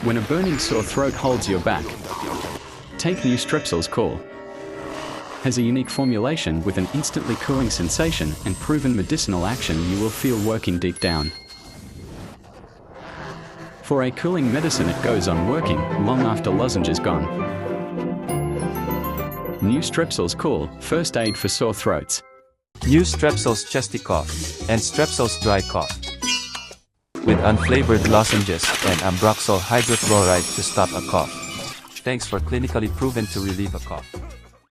when a burning sore throat holds your back. Take new Strepsils Cool. Has a unique formulation with an instantly cooling sensation and proven medicinal action you will feel working deep down. For a cooling medicine, it goes on working long after lozenge is gone. New Strepsils Cool, first aid for sore throats. Use Strepsils chesty cough and Strepsils dry cough with unflavored lozenges and ambroxol hydrochloride to stop a cough. Thanks for clinically proven to relieve a cough.